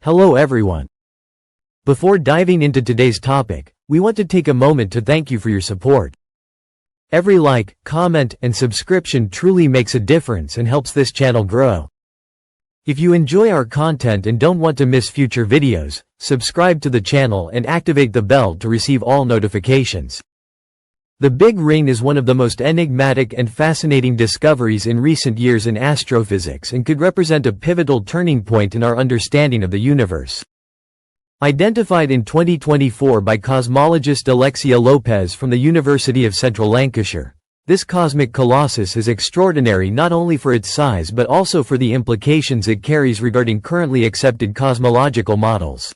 Hello everyone. Before diving into today's topic, we want to take a moment to thank you for your support. Every like, comment, and subscription truly makes a difference and helps this channel grow. If you enjoy our content and don't want to miss future videos, subscribe to the channel and activate the bell to receive all notifications. The Big Ring is one of the most enigmatic and fascinating discoveries in recent years in astrophysics and could represent a pivotal turning point in our understanding of the universe. Identified in 2024 by cosmologist Alexia Lopez from the University of Central Lancashire, this cosmic colossus is extraordinary not only for its size but also for the implications it carries regarding currently accepted cosmological models.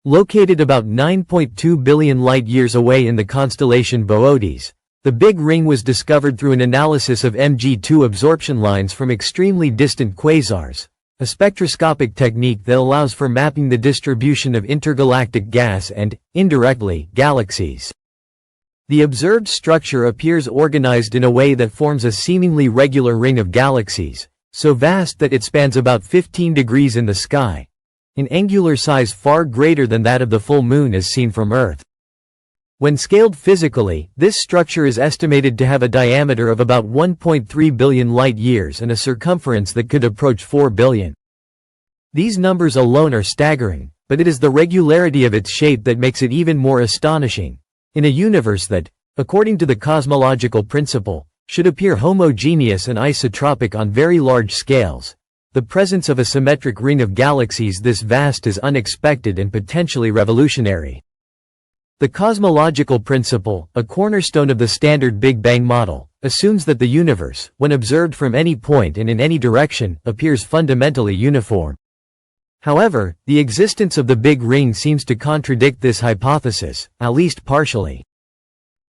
Located about 9.2 billion light-years away in the constellation Boötes, the Big Ring was discovered through an analysis of Mg2 absorption lines from extremely distant quasars, a spectroscopic technique that allows for mapping the distribution of intergalactic gas and, indirectly, galaxies. The observed structure appears organized in a way that forms a seemingly regular ring of galaxies, so vast that it spans about 15 degrees in the sky, an angular size far greater than that of the full moon as seen from Earth. When scaled physically, this structure is estimated to have a diameter of about 1.3 billion light-years and a circumference that could approach 4 billion. These numbers alone are staggering, but it is the regularity of its shape that makes it even more astonishing. In a universe that, according to the cosmological principle, should appear homogeneous and isotropic on very large scales, the presence of a symmetric ring of galaxies this vast is unexpected and potentially revolutionary. The cosmological principle, a cornerstone of the standard Big Bang model, assumes that the universe, when observed from any point and in any direction, appears fundamentally uniform. However, the existence of the Big Ring seems to contradict this hypothesis, at least partially.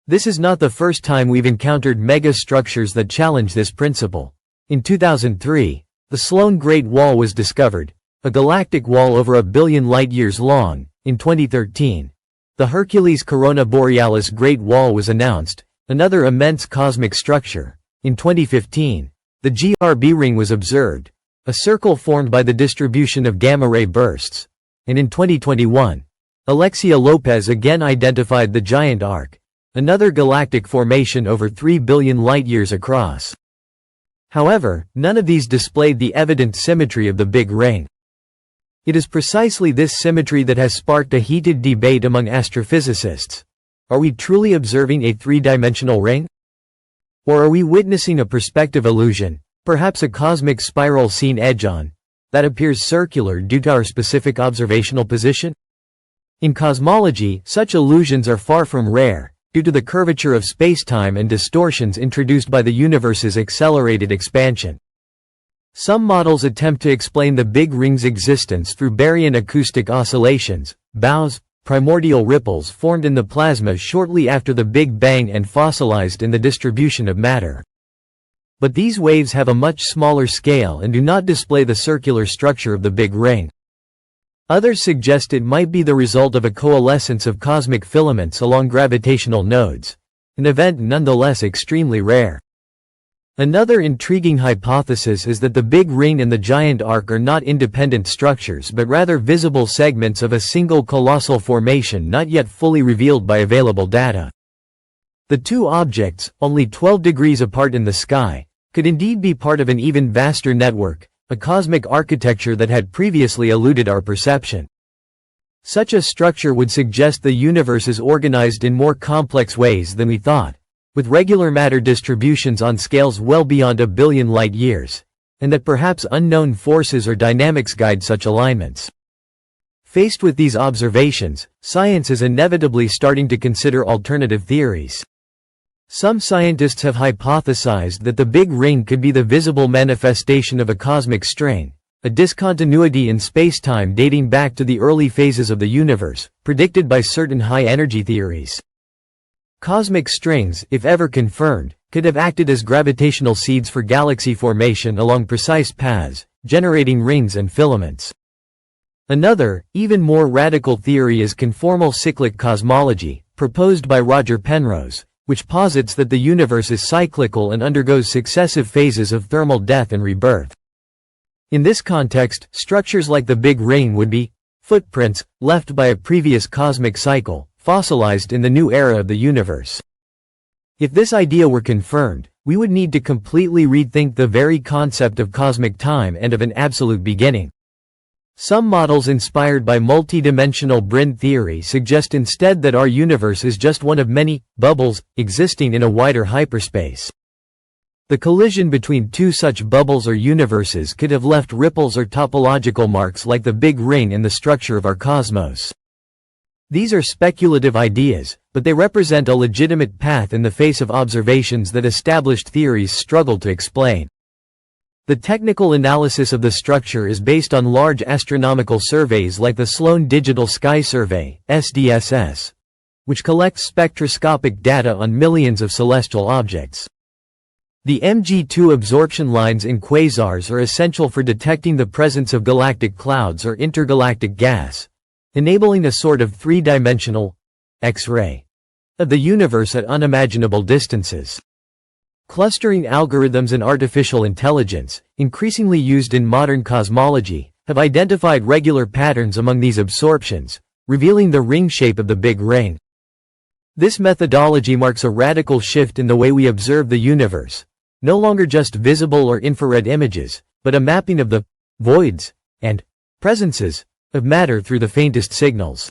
This is not the first time we've encountered megastructures that challenge this principle. In 2003, the Sloan Great Wall was discovered, a galactic wall over 1 billion light-years long. In 2013, the Hercules Corona Borealis Great Wall was announced, another immense cosmic structure. In 2015, the GRB ring was observed, a circle formed by the distribution of gamma-ray bursts. And in 2021, Alexia Lopez again identified the Giant Arc, another galactic formation over 3 billion light-years across. However, none of these displayed the evident symmetry of the Big Ring. It is precisely this symmetry that has sparked a heated debate among astrophysicists. Are we truly observing a three-dimensional ring? Or are we witnessing a perspective illusion, perhaps a cosmic spiral seen edge-on, that appears circular due to our specific observational position? In cosmology, such illusions are far from rare, due to the curvature of spacetime and distortions introduced by the universe's accelerated expansion. Some models attempt to explain the Big Ring's existence through baryon acoustic oscillations, BAOs, primordial ripples formed in the plasma shortly after the Big Bang and fossilized in the distribution of matter. But these waves have a much smaller scale and do not display the circular structure of the Big Ring. Others suggest it might be the result of a coalescence of cosmic filaments along gravitational nodes, an event nonetheless extremely rare. Another intriguing hypothesis is that the Big Ring and the Giant Arc are not independent structures but rather visible segments of a single colossal formation not yet fully revealed by available data. The two objects, only 12 degrees apart in the sky, could indeed be part of an even vaster network, a cosmic architecture that had previously eluded our perception. Such a structure would suggest the universe is organized in more complex ways than we thought, with regular matter distributions on scales well beyond 1 billion light-years, and that perhaps unknown forces or dynamics guide such alignments. Faced with these observations, science is inevitably starting to consider alternative theories. Some scientists have hypothesized that the Big Ring could be the visible manifestation of a cosmic strain, a discontinuity in spacetime dating back to the early phases of the universe, predicted by certain high-energy theories. Cosmic strings, if ever confirmed, could have acted as gravitational seeds for galaxy formation along precise paths, generating rings and filaments. Another, even more radical theory is conformal cyclic cosmology, proposed by Roger Penrose, which posits that the universe is cyclical and undergoes successive phases of thermal death and rebirth. In this context, structures like the Big Ring would be footprints left by a previous cosmic cycle, fossilized in the new era of the universe. If this idea were confirmed, we would need to completely rethink the very concept of cosmic time and of an absolute beginning. Some models inspired by multi-dimensional Brinde theory suggest instead that our universe is just one of many bubbles existing in a wider hyperspace. The collision between two such bubbles or universes could have left ripples or topological marks like the Big Ring in the structure of our cosmos. These are speculative ideas, but they represent a legitimate path in the face of observations that established theories struggle to explain. The technical analysis of the structure is based on large astronomical surveys like the Sloan Digital Sky Survey, SDSS, which collects spectroscopic data on millions of celestial objects. The MG2 absorption lines in quasars are essential for detecting the presence of galactic clouds or intergalactic gas, enabling a sort of three-dimensional X-ray of the universe at unimaginable distances. Clustering algorithms and artificial intelligence, increasingly used in modern cosmology, have identified regular patterns among these absorptions, revealing the ring shape of the Big Ring. This methodology marks a radical shift in the way we observe the universe, no longer just visible or infrared images, but a mapping of the voids and presences of matter through the faintest signals.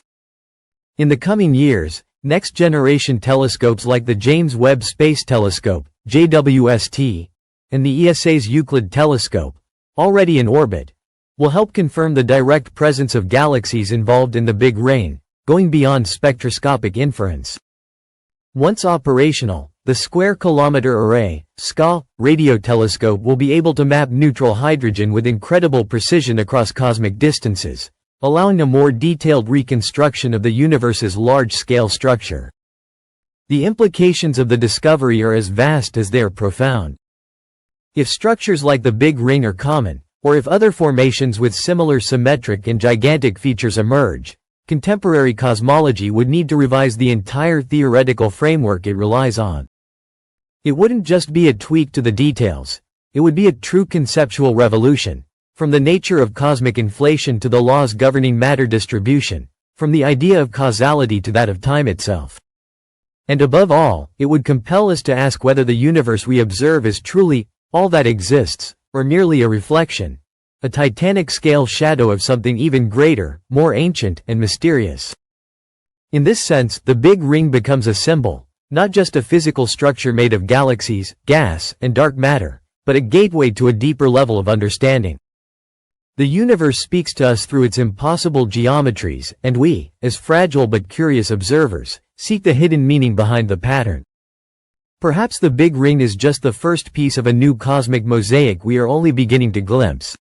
In the coming years, next-generation telescopes like the James Webb Space Telescope, JWST, and the ESA's Euclid Telescope, already in orbit, will help confirm the direct presence of galaxies involved in the Big Ring, going beyond spectroscopic inference. Once operational, the Square Kilometre Array (SKA) radio telescope will be able to map neutral hydrogen with incredible precision across cosmic distances, allowing a more detailed reconstruction of the universe's large-scale structure. The implications of the discovery are as vast as they are profound. If structures like the Big Ring are common, or if other formations with similar symmetric and gigantic features emerge, contemporary cosmology would need to revise the entire theoretical framework it relies on. It wouldn't just be a tweak to the details, it would be a true conceptual revolution, from the nature of cosmic inflation to the laws governing matter distribution, from the idea of causality to that of time itself. And above all, it would compel us to ask whether the universe we observe is truly all that exists, or merely a reflection, a Titanic-scale shadow of something even greater, more ancient and mysterious. In this sense, the Big Ring becomes a symbol, not just a physical structure made of galaxies, gas, and dark matter, but a gateway to a deeper level of understanding. The universe speaks to us through its impossible geometries, and we, as fragile but curious observers, seek the hidden meaning behind the pattern. Perhaps the Big Ring is just the first piece of a new cosmic mosaic we are only beginning to glimpse.